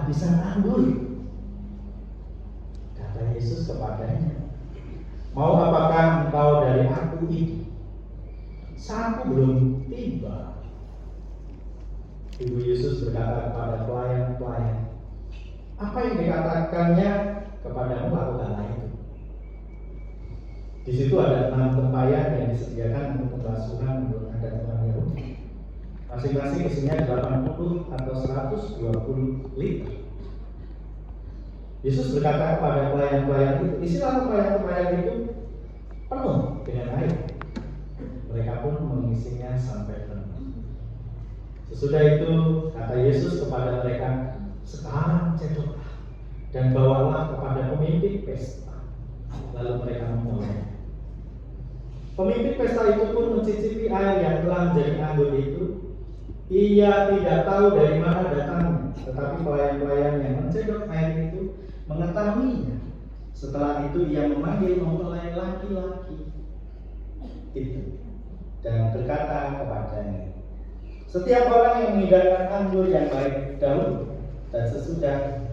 kehabisan anggur. Kata Yesus kepadanya, mau apakah engkau dari aku ini? Saatku belum tiba. Ibu Yesus berkata kepada pelayan-pelayan, apa yang dikatakannya kepadamu, lakukanlah itu. Di situ ada 6 tempayan yang disediakan untuk pembasuhan menurut adat orang Yahudi. Masing-masing isinya 80 atau 120 liter. Yesus berkata kepada pelayan-pelayan itu, isilah tempayan-tempayan itu penuh dengan air. Mereka pun mengisinya sampai penuh. Sesudah itu kata Yesus kepada mereka, sekarang cedoklah dan bawalah kepada pemimpin pesta. Lalu mereka memulai. Pemimpin pesta itu pun mencicipi air yang telah menjadi anggur itu. Ia tidak tahu dari mana datangnya, tetapi pelayan-pelayan yang mencedok air itu mengetahuinya. Setelah itu ia memanggil mempelai laki-laki itu dan berkata kepadanya, setiap orang yang mengidamkan anggur yang baik dahulu, dan sesudah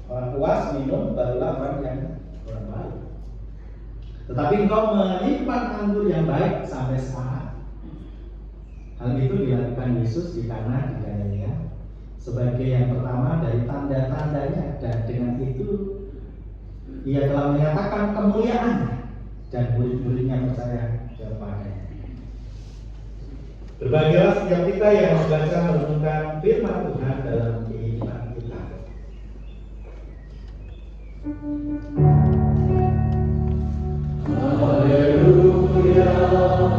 orang puas minum, barulah orang yang kurang baik. Tetapi engkau menyimpan anggur yang baik sampai sekarang. Hal itu dilakukan Yesus di Kana di Galilea sebagai yang pertama dari tanda-tandanya, dan dengan itu ia telah menyatakan kemuliaannya dan murid-muridnya percaya kepadanya. Berbahagialah setiap kita yang membaca merenungkan firman Tuhan dalam kehidupan kita. Haleluya, haleluya, haleluya.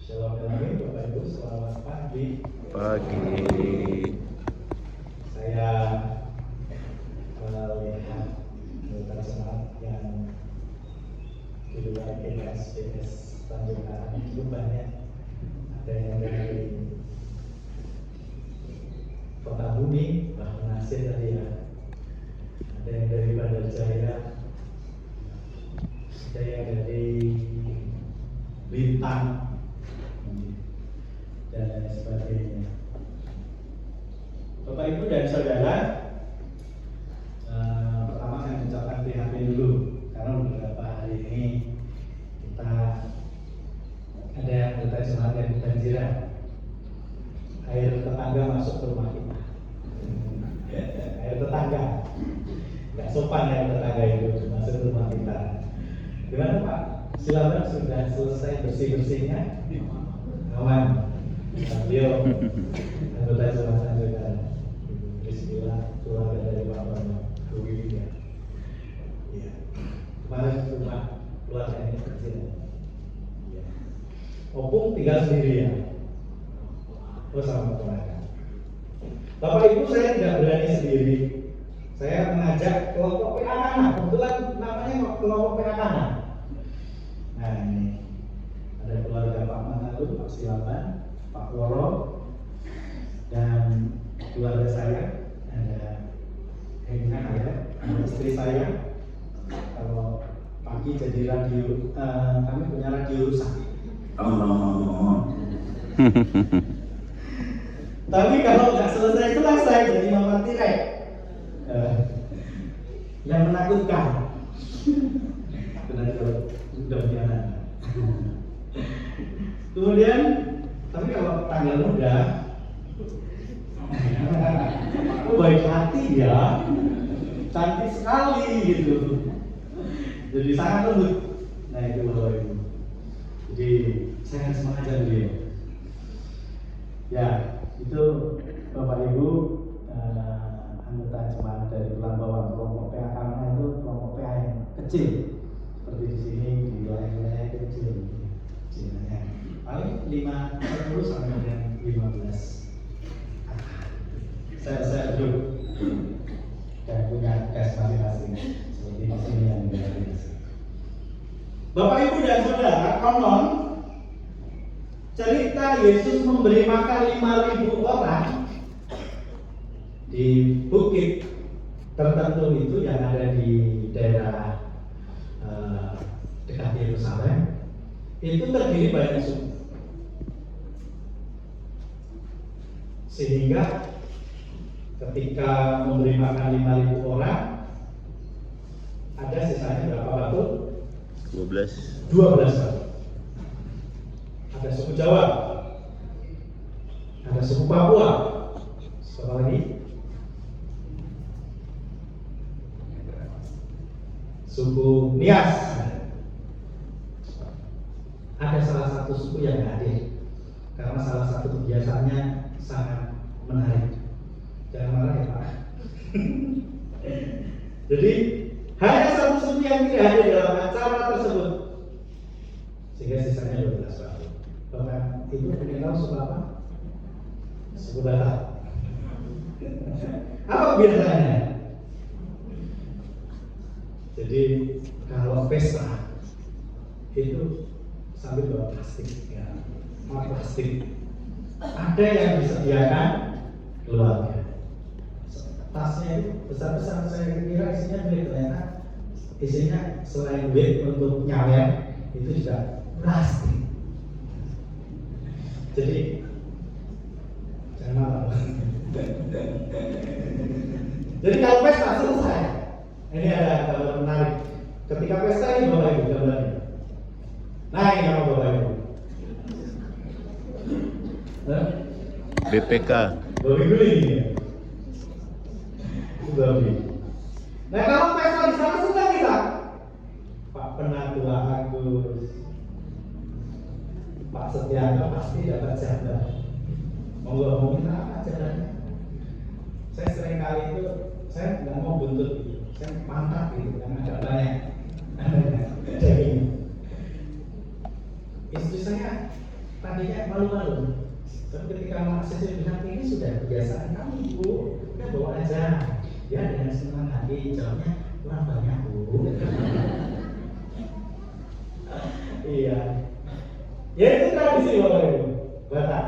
Shalom Bapak Ibu, selamat pagi. Saya melihat anggota jemaat yang di luar PKS Tanjung Karang cukup banyak. Ada yang dari Kota Bumi, Pak Nasir tadi ya. Ada yang dari Bandar Jaya, ada yang dari Bintang, dan lain sebagainya. Bapak Ibu dan Saudara, pertama saya mengucapkan prihatin dulu karena beberapa hari ini kita ada yang anggota jemaat yang kebanjiran. Air tetangga masuk ke rumah kita. Air tetangga, nggak sopan air tetangga itu masuk ke rumah kita. Gimana Pak? Silakan sudah selesai bersih-bersihnya? Aman. Beliau anggota jemaat juga. Bismillah, keluarga dari Bapak Bu Wiwi ya. Iya. Kemarin rumah keluarga ini kecil. Iya. Opung tinggal sendiri ya. Oh sama keluarga. Bapak Ibu, saya tidak berani sendiri. Saya mengajak kelompok PA Kana. Kebetulan namanya kelompok PA Kana. Nah ini ada keluarga Pak Mangalu, Pak Silaban, Pak Woro, dan keluarga saya. Ada Hengna ya, istri saya. Kalau pagi jadi radio, kami punya radio rusak. Tapi kalau nggak selesai jadi mama tirai yang menakutkan. Benar kalau udah punya anak. Kemudian, tapi kalau tanggal muda, baik hati ya, cantik sekali gitu. Jadi sangat lembut. Nah itu Bapak Ibu. Jadi saya harus mengajar beliau. Ya, itu Bapak Ibu anggota jemaat dari Tulang Bawang, kelompok PA Kana itu kelompok PA yang kecil. Seperti di sini di wilayah-wilayah kecil. Kecilnya paling 10 sampai dengan 15. Saya duduk dan punya gas masing-masing seperti di sini yang biasa. Bapak Ibu dan Saudara, konon cerita Yesus memberi makan 5.000 orang di bukit tertentu itu yang ada di daerah Yerusalem itu terdiri banyak suku, sehingga ketika memberi makan 5.000 orang, ada sisanya berapa batu? 12 batu. Ada suku Jawa, ada suku Papua, siapa lagi? Suku Nias. Ada salah satu suku yang hadir karena salah satu kebiasaannya sangat menarik. Jangan marah ya Pak. Jadi hanya satu suku yang tidak hadir dalam acara tersebut, sehingga sisanya 12 batu. Bahkan itu ingin tahu suku apa? Suku Batak. Apa kebiasaannya? Jadi kalau pesta itu sambil bawa plastik, ya, plastik. Ada yang disediakan keluarga. Tasnya itu besar-besar, saya kira isinya duit, ternyata isinya selain duit untuk nyawer itu juga plastik. Jadi jangan marah. Jadi kalau pesta selesai, ini ada gambar menarik. Ketika pesta ini Bapak Ibu gambarnya. Nah ini nama Bapak Ibu. BPK. Babi guling ya. Itu babi. Nah kalau pesta di sana senang kita. Pak Penatua Agus, Pak Setiano pasti dapat jatah. Ngomong apa jatahnya? Saya sering kali itu saya nggak mau buntut, saya mantap gitu karena agak banyak daging. Istri saya tadinya malu-malu, tapi ketika mahasiswa bilang ini sudah kebiasaan kamu Bu, udah bawa aja. Ya dengan senang hati jawabnya kurang banyak Bu. Iya. Ya itu tradisi Bapak Ibu. Batak,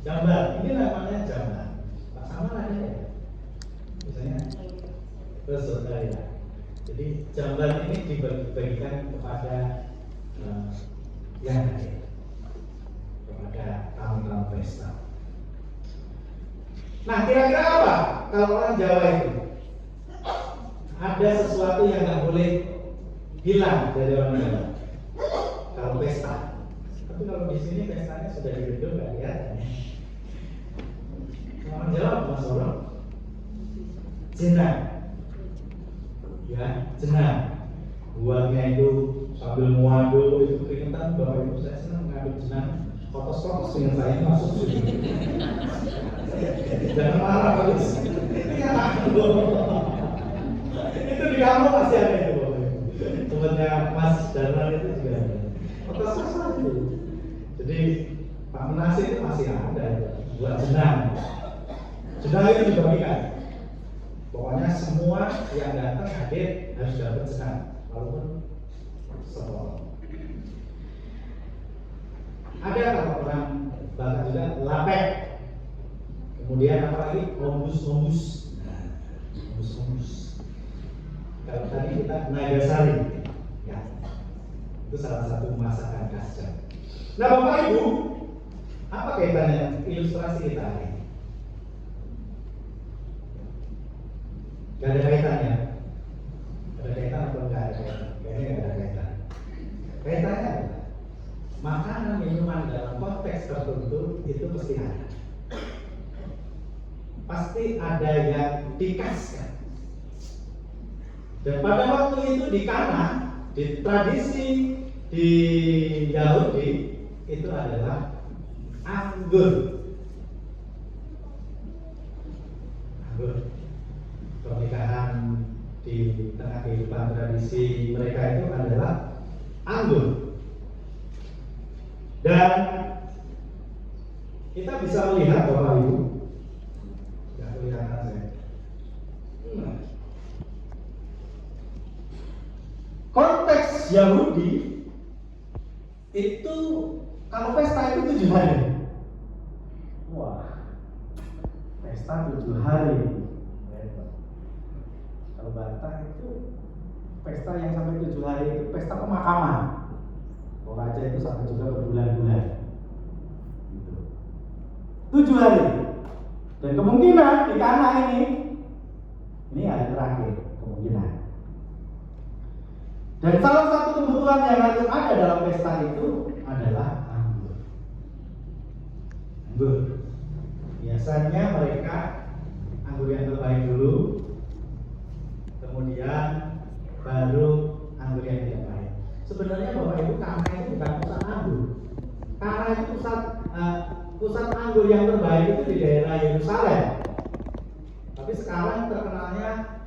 Jambar, ini namanya Jambar. Pak Samar ada ya? Misalnya bersaudara ya. Jadi jamban ini dibagikan kepada yang hadir, kepada tamu-tamu pesta. Nah kira-kira apa kalau orang Jawa itu? Ada sesuatu yang nggak boleh hilang dari orang Jawa kalau pesta. Tapi kalau di sini pestanya sudah di gedung nggak kelihatan. Orang Jawa Mas Orang jenang, ya jenang. Buatnya itu sambil muado itu keringetan. Bapak Ibu saya senang mengambil jenang, fotos-fotos dengan saya masuk sini. Jangan marah Pak. Itu di kamu masih ada itu Bapak Ibu. Temannya Mas Darman itu juga ada. Fotos-fotos itu. Jadi Pak Menasi itu masih ada buat jenang. Jenang itu dibagikan. Pokoknya semua yang datang hadir harus dapat jenang, walaupun sepotong. Ada kalau orang Batak juga lapet. Kemudian apa lagi? Ombus. Ombus. Kalau tadi kita nagasari, ya itu salah satu masakan khas Jawa. Nah Bapak Ibu, apa kaitannya ilustrasi kita hari ini? Gak ada kaitannya. Ada kaitan atau enggak ada kaitan? Kayaknya gak ada kaitan. Kaitannya adalah makanan minuman dalam konteks tertentu itu pasti ada. Pasti ada yang dikasihkan. Dan pada waktu itu di Kana, di tradisi di Yahudi itu adalah anggur. Pernikahan di tengah kehidupan tradisi mereka itu adalah anggur. Dan kita bisa melihat Bapak Ibu, tidak kelihatan saya. Konteks Yahudi itu kalau pesta itu 7 hari. Wah, pesta 7 hari. Kalau Batak itu pesta yang sampai 7 hari itu pesta pemakaman. saja itu sampai juga berbulan-bulan. Gitu. 7 hari. Dan kemungkinan di Kana ini hari terakhir kemungkinan. Dan salah satu kebutuhan yang harus ada dalam pesta itu adalah anggur. Anggur. Biasanya mereka anggur yang terbaik dulu, kemudian baru anggur yang tidak baik. Sebenarnya Bapak Ibu, Kana itu bukan pusat anggur. Kana itu pusat anggur yang terbaik itu di daerah Yerusalem. Tapi sekarang terkenalnya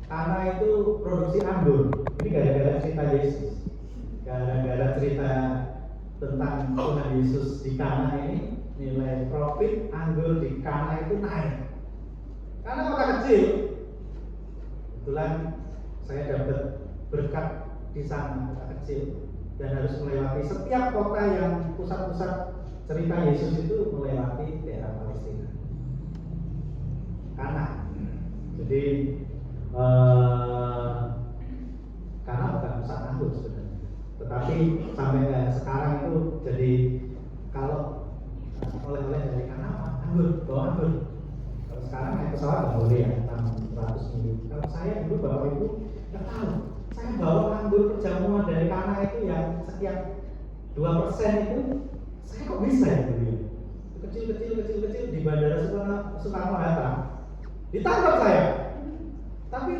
Kana itu produksi anggur. Ini gara-gara cerita Yesus. Gara-gara cerita tentang Tuhan Yesus di Kana ini, nilai profit anggur di Kana itu naik. Karena kota kecil, kebetulan saya dapat berkat di sana, kota kecil, dan harus melewati setiap kota yang pusat-pusat cerita Yesus itu melewati daerah Palestina. Kana. Jadi karena bukan pusat anggur sebenarnya, tetapi sampai sekarang itu jadi kalau oleh-oleh dari Kana apa? Anggur, bawa anggur. Kalau sekarang naik pesawat nggak boleh ya, 100 mili. Kalau saya dulu Bapak Ibu nggak tahu, saya bawa anggur perjamuan dari Kana itu yang sekian 2% itu, saya kok bisa ya dulu? Kecil di Bandara Soekarno-Hatta, ditangkap saya. Tapi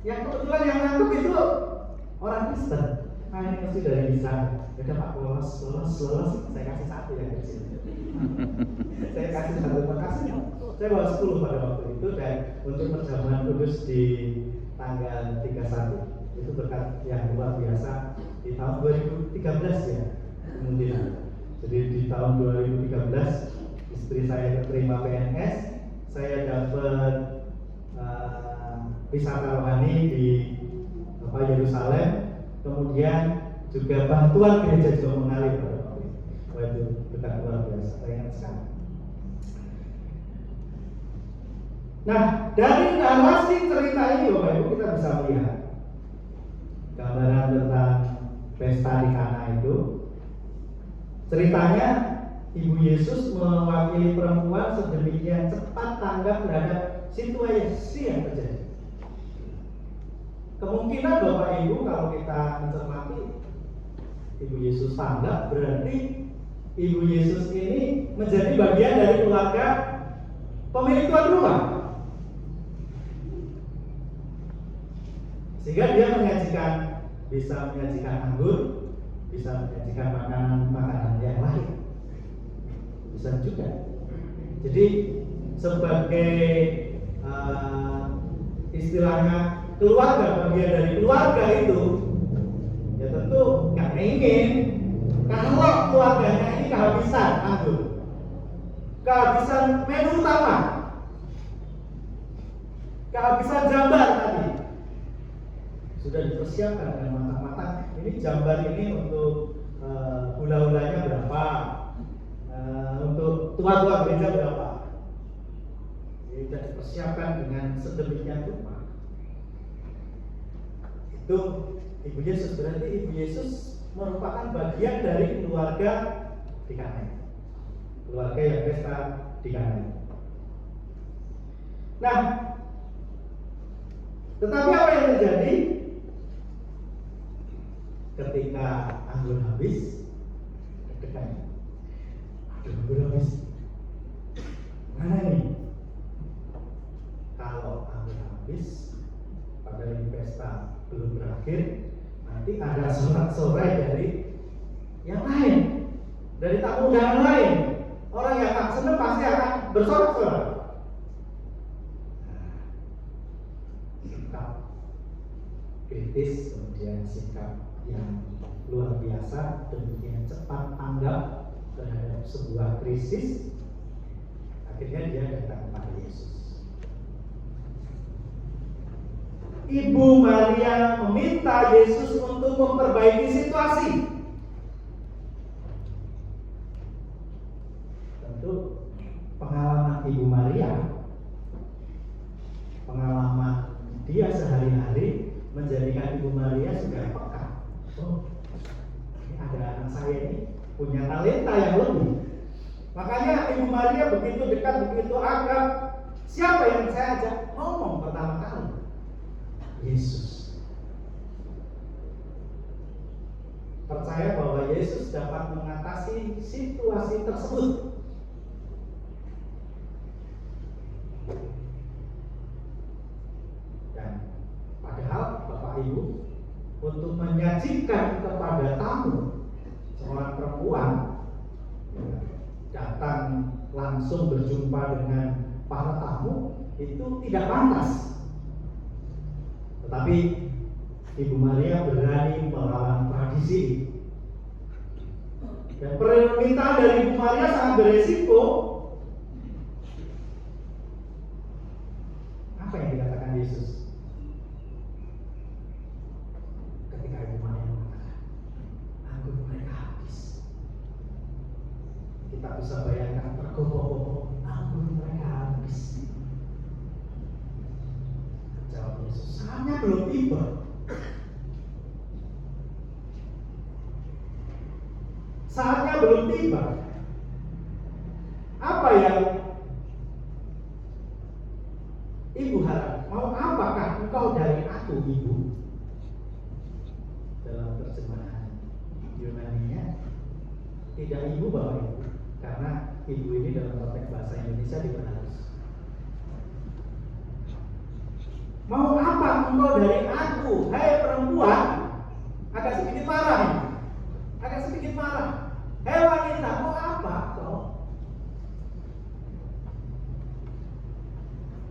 yang kebetulan yang nangkep itu orang Kristen. Nah ini mesti dari bisa. Udah Pak, lolos, saya kasih 1 yang kecil. Saya kasih 1, makasih. Saya bawa 10 pada waktu itu, dan untuk perjamuan kudus di tanggal 31 itu berkat yang luar biasa di tahun 2013 ya kemudian. Jadi di tahun 2013 istri saya terima PNS, saya dapat wisata rohani di Yerusalem, kemudian juga bantuan gereja juga mengalir pada waktu itu. Wah itu berkat luar biasa, saya ingat sekali. Nah, dari narasi cerita ini Bapak Ibu kita bisa melihat gambaran tentang pesta di Kana itu. Ceritanya Ibu Yesus mewakili perempuan sedemikian cepat tanggap terhadap situasi yang terjadi. Kemungkinan Bapak Ibu kalau kita mencermati Ibu Yesus tanggap, berarti Ibu Yesus ini menjadi bagian dari keluarga pemilik tuan rumah. Sehingga dia bisa menyajikan anggur, bisa menyajikan makanan yang lain. Bisa juga. Jadi sebagai istilahnya keluarga, bagian dari keluarga itu, ya tentu nggak ingin kalau keluarganya ini kehabisan anggur, kehabisan menu utama, kehabisan jambar tadi. Sudah dipersiapkan dengan matang-matang. Ini jambar ini untuk hula-hulanya berapa, untuk tua-tua gereja berapa. Jadi sudah dipersiapkan dengan sedemikian rupa. Itu Ibu Yesus, berarti Ibu Yesus merupakan bagian dari keluarga di Kana, keluarga yang pesta di Kana. Nah, tetapi apa yang terjadi ketika anggur habis? Deg-degan. Anggur habis. Mana ini? Kalau anggur habis, padahal ini pesta belum berakhir, nanti ada sorak-sorai dari yang lain, dari tamu undangan lain. Orang yang tak senang pasti akan bersorak-sorai. Sikap kritis, kemudian sikap yang luar biasa, demikian cepat tanggap terhadap sebuah krisis, akhirnya dia datang kepada Yesus. Ibu Maria meminta Yesus untuk memperbaiki situasi. Tentu pengalaman Ibu Maria, pengalaman dia sehari-hari menjadikan Ibu Maria sudah peka. Oh, ini ada punya talenta yang lebih. Makanya Ibu Maria begitu dekat, begitu akrab. Siapa yang saya ajak ngomong pertama kali? Yesus. Percaya bahwa Yesus dapat mengatasi situasi tersebut. Dan padahal Bapak Ibu, untuk menyajikan kepada tamu seorang perempuan datang langsung berjumpa dengan para tamu itu tidak pantas. Tetapi Ibu Maria berani melawan tradisi. Dan permintaan dari Ibu Maria sangat beresiko. Apa yang dikatakan Yesus? Ketika Ibu Maria mengatakan, anggur mereka habis. Kita bisa bayangkan tergopoh-gopoh, anggur mereka habis. Jawab Yesus, saatnya belum tiba. Saatnya belum tiba. Apa yang Ibu harap? Mau apakah engkau dari aku, Ibu? Dalam terjemahan Yunani-nya tidak Ibu Bapak Ibu, karena Ibu ini dalam konteks bahasa Indonesia diperhalus. Mau apa engkau dari aku, hai perempuan? Agak sedikit marah ini. Agak sedikit marah. Hei wanita, mau apa kau?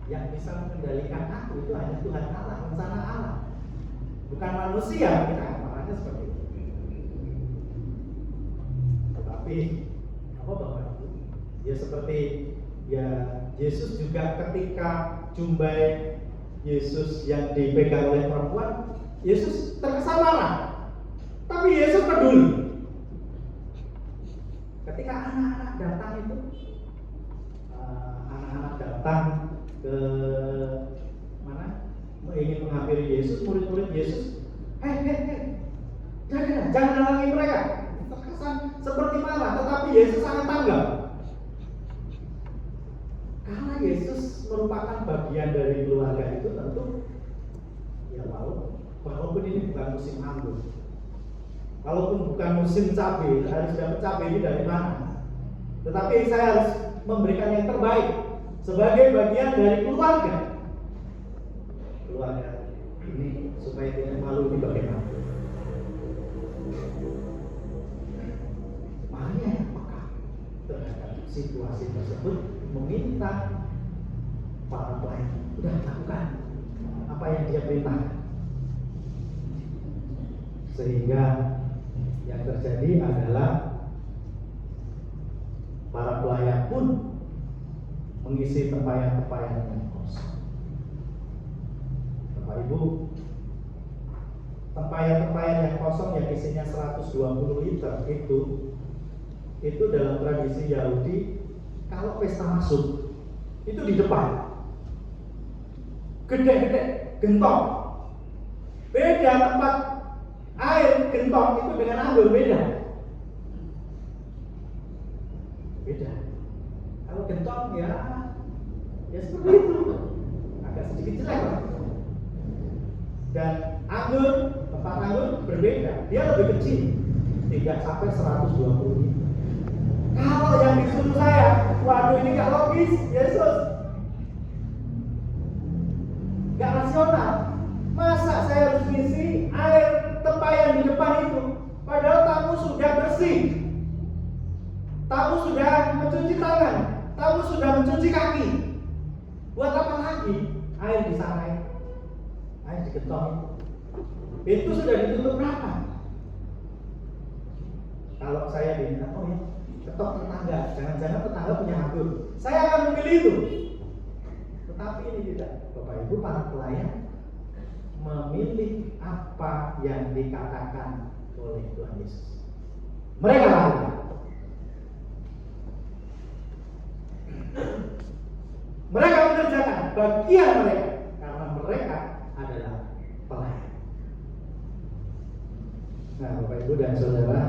Yang bisa mengendalikan aku itu hanya Tuhan Allah, rencana Allah, bukan manusia. Kita marahnya seperti itu. Tetapi apa Bapak Ibu? Ya seperti ya Yesus juga ketika jumbai Yesus yang dipegang oleh perempuan, Yesus terkesan marah. Tapi Yesus peduli. Ketika anak-anak datang itu, anak-anak datang ke mana? Ingin menghampiri Yesus, murid-murid Yesus, jangan halangi mereka. Terkesan seperti marah, tetapi Yesus sangat tanggap. Karena Yesus merupakan bagian dari keluarga itu, tentu ya walaupun ini bukan musim anggur, walaupun bukan musim cabai, harus dapat cabai ini dari mana? Tetapi saya harus memberikan yang terbaik sebagai bagian dari keluarga. Keluarga ini supaya tidak malu di bagaimana? Maria yang peka terhadap situasi tersebut meminta para pelayan, udah lakukan apa yang dia perintahkan. Sehingga yang terjadi adalah para pelayan pun mengisi tempayan-tempayan yang kosong. Bapak Ibu, tempayan-tempayan yang kosong yang isinya 120 liter itu dalam tradisi Yahudi, kalau pesta masuk itu di depan, gede-gede, gentong. Beda tempat air gentong itu dengan anggur, beda. Kalau gentong ya seperti itu, agak sedikit jelek. Dan anggur, tempat anggur berbeda, dia lebih kecil, tidak sampai 120 liter. Kalau yang disuruh saya, waduh ini gak logis, Yesus, gak rasional. Masa saya harus ngisi air tempayan di depan itu, padahal tamu sudah bersih, tamu sudah mencuci tangan, tamu sudah mencuci kaki. Buat apa lagi air di sana? Air di gentong itu sudah ditutup rapat. Kalau saya diminta, ketok tetangga, jangan-jangan tetangga punya anggur, saya akan memilih itu. Tetapi ini tidak, Bapak Ibu, para pelayan memilih apa yang dikatakan oleh Tuhan Yesus. Mereka lakukan. Mereka mengerjakan bagian mereka karena mereka adalah pelayan. Nah, Bapak Ibu dan Saudara,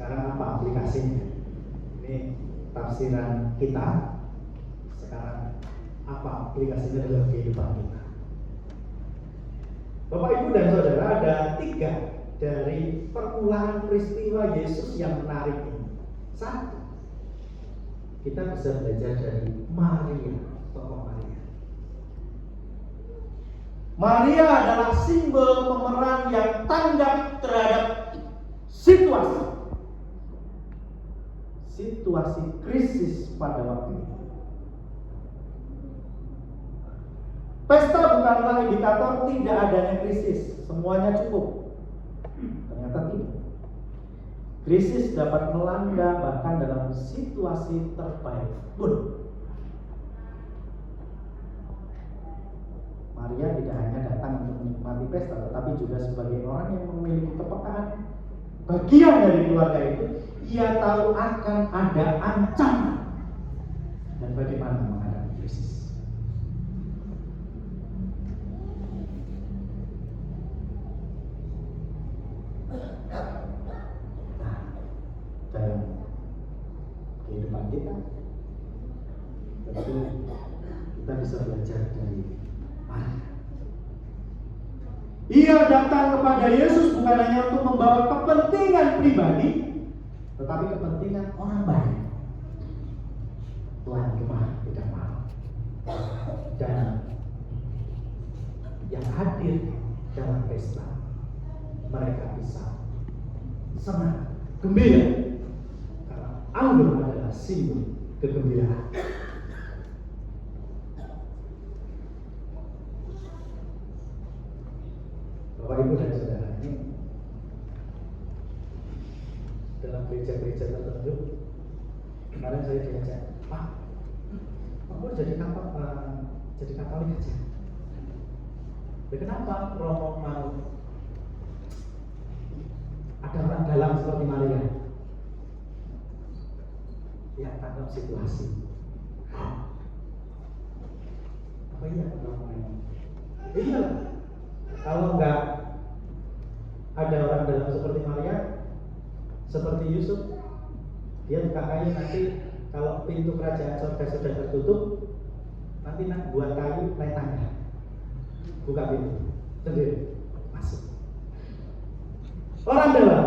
Sekarang apa aplikasinya? Ini tafsiran kita. Sekarang apa aplikasinya dalam kehidupan kita? Bapak, Ibu, dan Saudara, ada 3 dari permulaan peristiwa Yesus yang menarik ini. 1, kita bisa belajar dari Maria, tokoh Maria. Maria adalah simbol pemeran yang tanggap terhadap situasi krisis pada waktu itu. Pesta bukanlah indikator tidak adanya krisis, semuanya cukup. Ternyata tidak. Krisis dapat melanda bahkan dalam situasi terbaik pun. Maria tidak hanya datang untuk menikmati pesta, tetapi juga sebagai orang yang memiliki kepekaan. Bagian dari keluarga itu, ia tahu akan ada ancaman dan bagaimana menghadapi krisis. Nah, dalam kehidupan kita, tentu kita bisa belajar dari Maria. Ia datang kepada Yesus bukan hanya untuk membawa kepentingan pribadi, tetapi kepentingan orang banyak. Tuhan kemana tidak mau. Dan yang hadir dalam pesta, mereka bisa senang, gembira, karena anggur adalah simbol kegembiraan. Bapak, Ibu, dan Saudara, ini dalam gereja-gereja tertentu, kemarin saya diajak, Pak, aku jadi Katolik aja. Kenapa Romo mau ada orang dalam seperti Maria? Ya, tanggap situasi. Apa iya Romo ini? Iya. Kalau enggak ada orang dalam seperti Maria, seperti Yusuf, dia buka kayu, nanti kalau pintu kerajaan surga sudah tertutup, nanti buat kayu naik tangga, buka pintu sendiri, masuk. Orang dalam,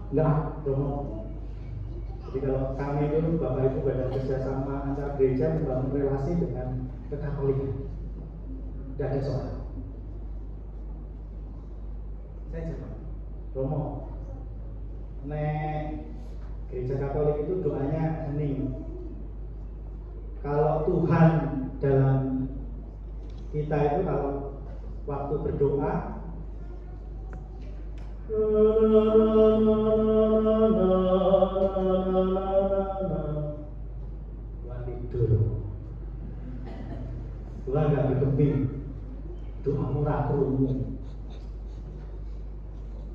enggak, Romo. Jadi kalau kami itu Bapak Ibu ada kerjasama antar gereja membangun relasi dengan kekatolikan, tidak ada soal. Saya jawab, Romo, gereja Katolik itu doanya hening. Kalau Tuhan dalam kita itu kalau waktu berdoa Tuhan tidur, Tuhan nggak bergeming, doa murah kerungu.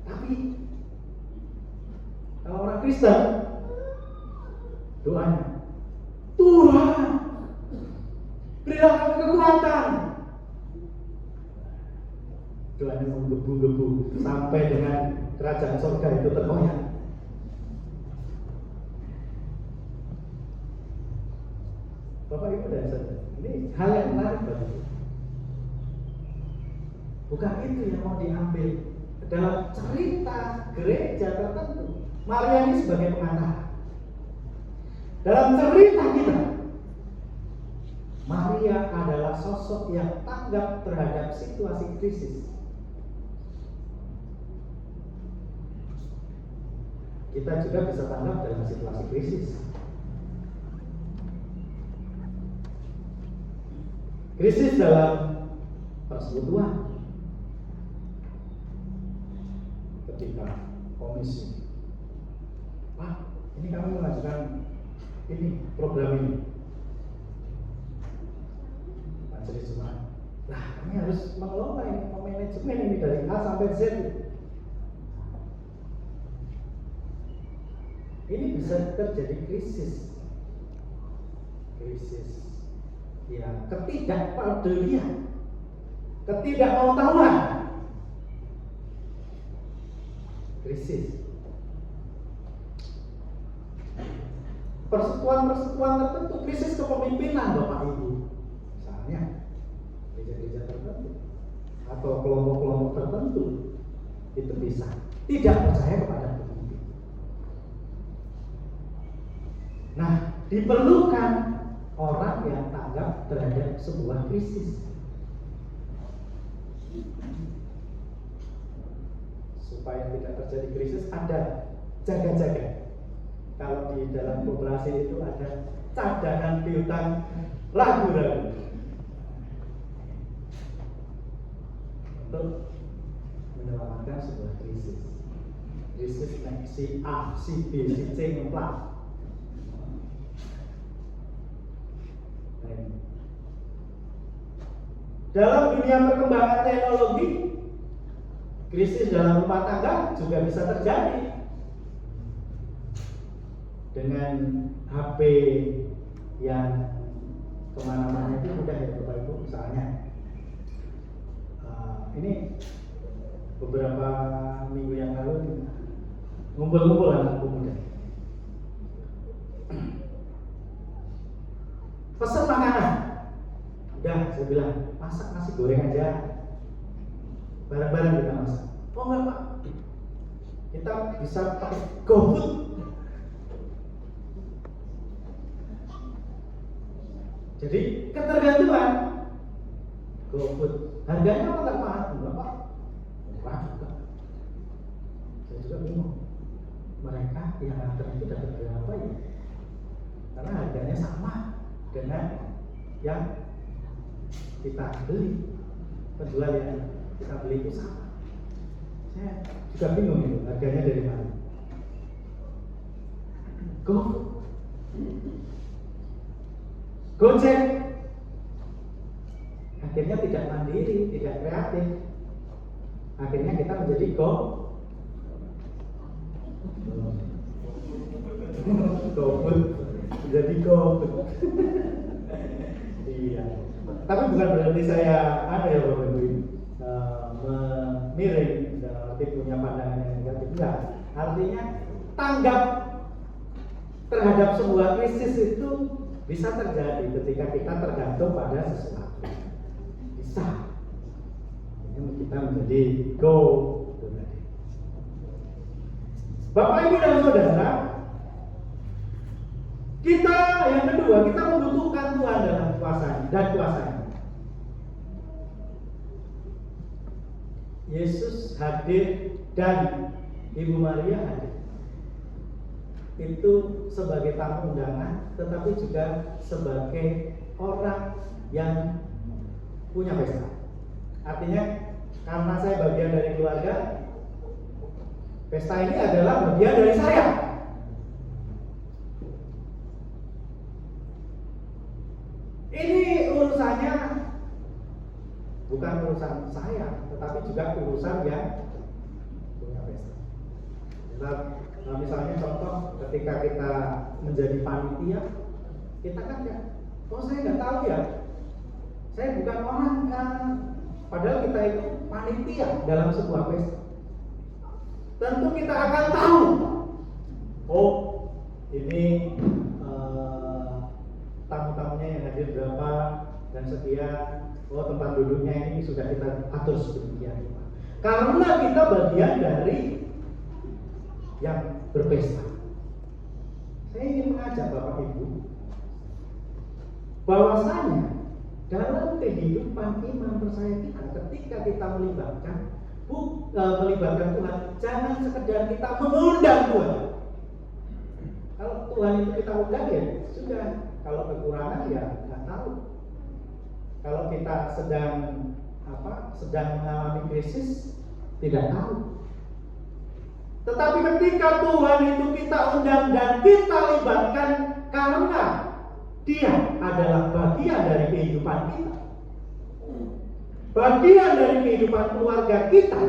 Tapi kalau orang Kristen doanya, Tuhan berilah kekuatan. Doanya menggebu-gebu sampai dengan kerajaan surga itu tergoyah. Bapak Ibu dan Saudara, ini hal yang menarik bagi kita. Bukan itu yang mau diambil dalam cerita gereja tertentu. Maria ini sebagai pengantar. Dalam cerita kita, Maria adalah sosok yang tanggap terhadap situasi krisis. Kita juga bisa tanggap dalam situasi krisis. Krisis dalam persekutuan. Ketika komisi, ini kami mengajukan ini program ini, majelis Jumat. Kami harus mengelola ini, memanajemen ini dari A sampai Z. Ini bisa terjadi krisis ya, ketidakpedulian, ketidakmauan, krisis. Persekutuan tertentu, krisis kepemimpinan Bapak Ibu. Misalnya gereja-gereja tertentu atau kelompok-kelompok tertentu itu bisa tidak percaya kepada pemimpin. Nah, diperlukan orang yang tanggap terhadap sebuah krisis. Supaya tidak terjadi krisis, ada jaga-jaga. Kalau di dalam koperasi itu ada cadangan piutang ragu-ragu untuk menyelamatkan sebuah krisis. Krisis si A, si B, si C ngeplat. Dalam dunia perkembangan teknologi, krisis dalam rumah tangga juga bisa terjadi. Dengan HP yang kemana-mana itu mudah ya Bapak Ibu. Misalnya ini beberapa minggu yang lalu ngumpul-ngumpul anak muda, pesan makanan. Udah, saya bilang masak nasi goreng aja, bareng-bareng kita masak. Oh enggak Pak, kita bisa pakai GoFood. Jadi ketergantungan GoFood. Harganya apa tak mahal? Enggak Pak, murah juga. Saya juga bingung, mereka yang antar itu dapat berapa ya? Karena harganya sama dengan yang kita beli, penjual yang kita beli itu sama. Saya juga bingung itu harganya dari mana. Gojek akhirnya tidak mandiri, tidak kreatif. Akhirnya kita menjadi GoFood, menjadi GoFood. Iya. Tapi bukan berarti saya ada ya Bapak Ibu memiring dalam arti punya pandangan yang negatif. Enggak. Artinya tanggap terhadap sebuah krisis itu bisa terjadi ketika kita tergantung pada sesuatu. Bisa. Ini kita menjadi GoFood. Bapak Ibu dan Saudara, kita yang kedua, kita membutuhkan Tuhan dalam kuasanya. Yesus hadir dan Ibu Maria hadir. Itu sebagai tamu undangan, tetapi juga sebagai orang yang punya pesta. Artinya, karena saya bagian dari keluarga, pesta ini adalah bagian dari saya. Ini urusannya bukan urusan saya, tetapi juga urusan yang punya pesta. Misalnya contoh ketika kita menjadi panitia, kita kan ya, oh saya nggak tahu ya, saya bukan orang kan, padahal kita itu panitia dalam sebuah pesta. Tentu kita akan tahu, oh ini tamu-tamunya yang hadir berapa dan sekian, oh tempat duduknya ini sudah kita atur sedemikian. Karena kita bagian dari yang berpesta. Saya ingin mengajak Bapak Ibu bahwasanya dalam kehidupan iman percaya kita, ketika kita melibatkan Tuhan, jangan sekedar kita mengundang Tuhan. Kalau Tuhan itu kita undang ya sudah, kalau kekurangan ya nggak tahu. Kalau kita sedang mengalami krisis, tidak tahu. Tetapi ketika Tuhan itu kita undang dan kita libatkan, karena Dia adalah bagian dari kehidupan kita, bagian dari kehidupan keluarga kita,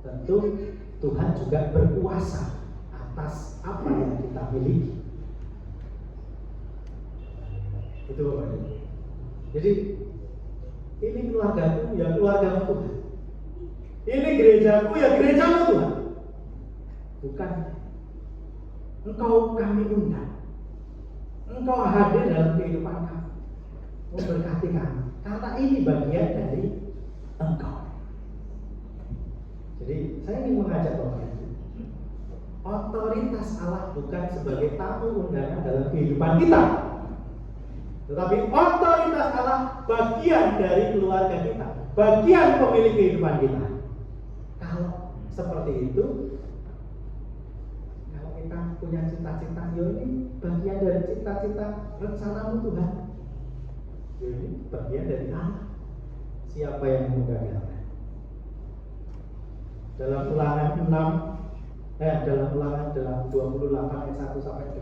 tentu Tuhan juga berkuasa atas apa yang kita miliki. Itu Bapak Ibu. Jadi ini keluargaku ya keluargamu Tuhan. Ini gerejaku, ya gerejamu Tuhan. Bukan. Engkau kami undang. Engkau hadir dalam kehidupan kami, memberkati kami. Karena ini bagian dari Engkau. Jadi saya ingin mengajak Bapak Ibu, otoritas Allah bukan sebagai tamu undangan dalam kehidupan kita, tetapi otoritas Allah bagian dari keluarga kita, bagian pemilik kehidupan kita. Kalau seperti itu, kalau kita punya cita-cita, ya ini bagian dari cita-cita rencanamu Tuhan. Ya ini bagian dari Allah. Siapa yang menggagalkan? Dalam Ulangan 28 ayat 1 sampai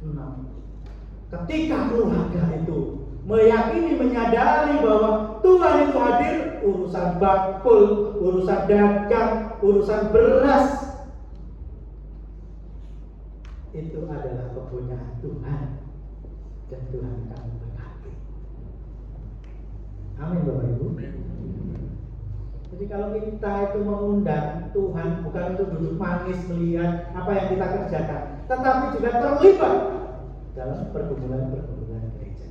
6. Ketika keluarga itu meyakini, menyadari bahwa Tuhan itu hadir, urusan bakul, urusan dagang, urusan beras, itu adalah kepunyaan Tuhan, dan Tuhan akan memberkati. Amin Bapak Ibu. Jadi kalau kita itu mengundang Tuhan bukan untuk duduk manis melihat apa yang kita kerjakan, tetapi juga terlibat dalam pergumulan-pergumulan gereja.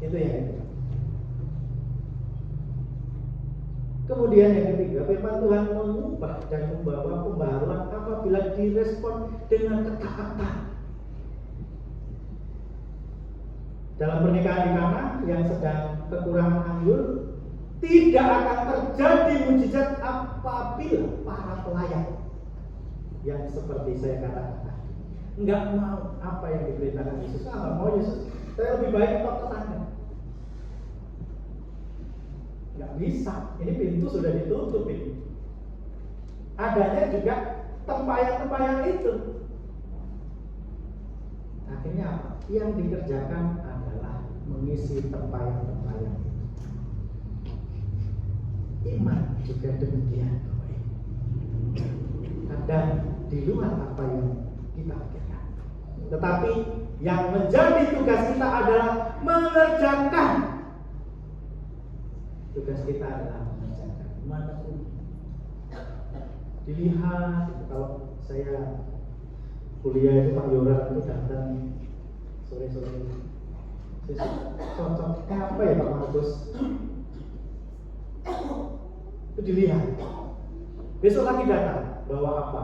Itu yang itu. Kemudian yang ketiga, firman Tuhan mengubah dan membawa pembaharuan apabila direspon dengan ketaatan. Dalam pernikahan di Kana yang sedang kekurangan anggur, tidak akan terjadi mujizat apabila para pelayan yang seperti saya katakan tadi enggak mau apa yang diberitakan Yesus. Enggak mau Yesus, saya lebih baik untuk tetangga. Enggak bisa, ini pintu sudah ditutup ini. Adanya juga tempayan-tempayan itu. Akhirnya apa? Yang dikerjakan adalah mengisi tempayan-tempayan itu. Iman juga demikian. Kadang di luar apa yang kita pikirkan, tetapi yang menjadi tugas kita adalah mengerjakan. Tugas kita adalah mengerjakan. Manapun dilihat, kalau saya kuliah itu Pak Yoran itu datang sore-sore, cocoknya apa ya Pak Markus? Itu dilihat. Besok lagi datang bawa apa?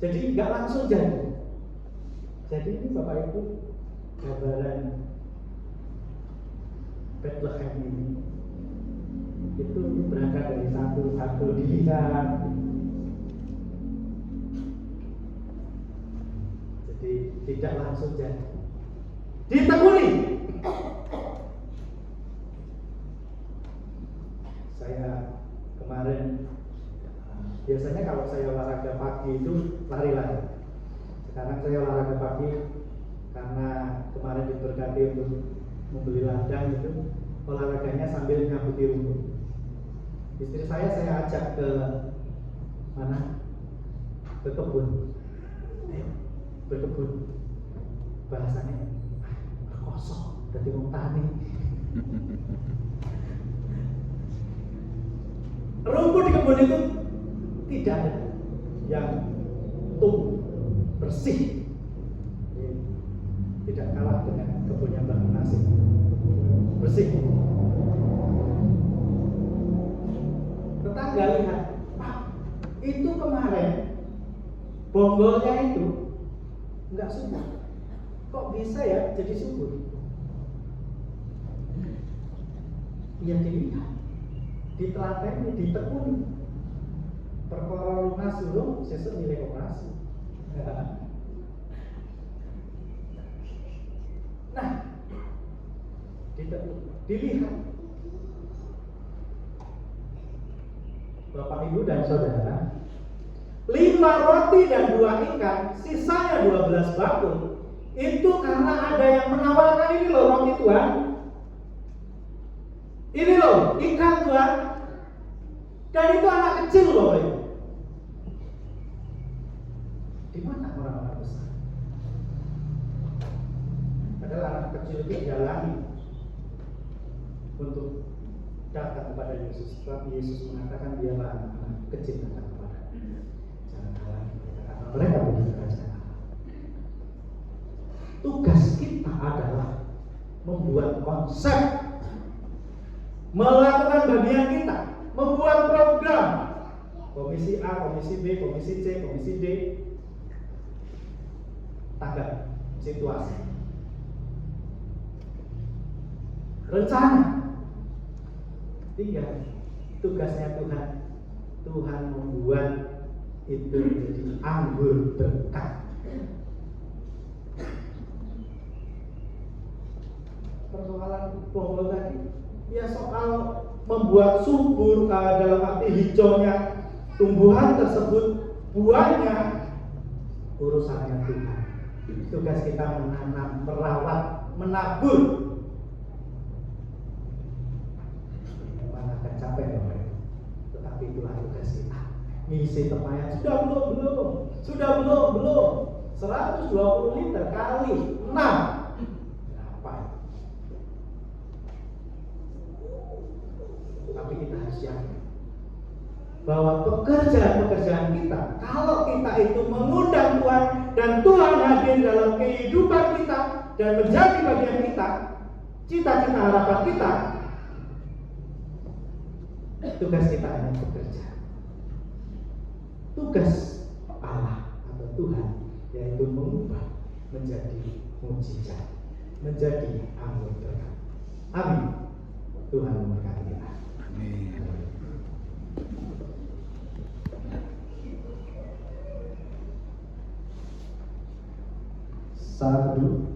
Jadi nggak langsung jadi. Jadi ini Bapak Ibu, gambaran Bethlehem ini itu berangkat dari satu-satu dilihat. Jadi tidak langsung jadi. Ditekuni. Saya kemarin, biasanya kalau saya olahraga pagi itu lari-lari. Sekarang saya olahraga pagi karena kemarin diberkati untuk membeli ladang, itu olahraganya sambil nyabuti rumput. Istri saya ajak ke mana? Ke kebun. Ayo berkebun. Bahasanya berkosong, jadi mau tani. Rumput di kebun itu tidak ada yang tumbuh bersih, tidak kalah dengan kebunnya Mbak Nasib, bersih. Tetangga lihat, Pak, itu kemarin bonggolnya itu nggak subur, kok bisa ya jadi subur? Ya dilihat, ditelateni, ditekuni. Perkara lunas dulu, sesuk nilai operasi. Nah, dilihat. Bapak Ibu dan Saudara, 5 roti dan 2 ikan, sisanya 12 bakul. Itu karena ada yang menawarkan, ini loh roti Tuhan, ini loh ikan Tuhan. Dan itu anak kecil loh Bapak Ibu. Di mana orang-orang besar? Padahal anak kecil itu jalani untuk datang kepada Yesus. Sebab Yesus mengatakan dialah anak kecil datang kepada. Jangan halangi mereka karena mereka bukan kerajaan Allah. Tugas kita adalah membuat konsep, melakukan bagian kita, membuat program. Komisi A, komisi B, komisi C, komisi D. Tanggap situasi. Rencana. Tinggal tugasnya Tuhan. Tuhan membuat itu menjadi anggur berkat. Persoalan Bonggol tadi, ya soal membuat subur dalam arti hijaunya tumbuhan tersebut, buahnya urusannya Tuhan. Tugas kita menanam, merawat, menabur. Mana akan capek Bapak, tetapi itulah tugas kita. Ngisi tempayan sudah belum? 120 liter kali 6. Berapa? Tapi kita harus yakin bahwa pekerjaan-pekerjaan kita, kalau kita itu mengundang Tuhan dan Tuhan hadir dalam kehidupan kita dan menjadi bagian kita, cita-cita harapan kita, tugas kita hanya bekerja. Tugas Allah atau Tuhan yaitu mengubah menjadi mukjizat, menjadi anggur berkat. Amin. Tuhan memberkati kita. Amin. Saat dulu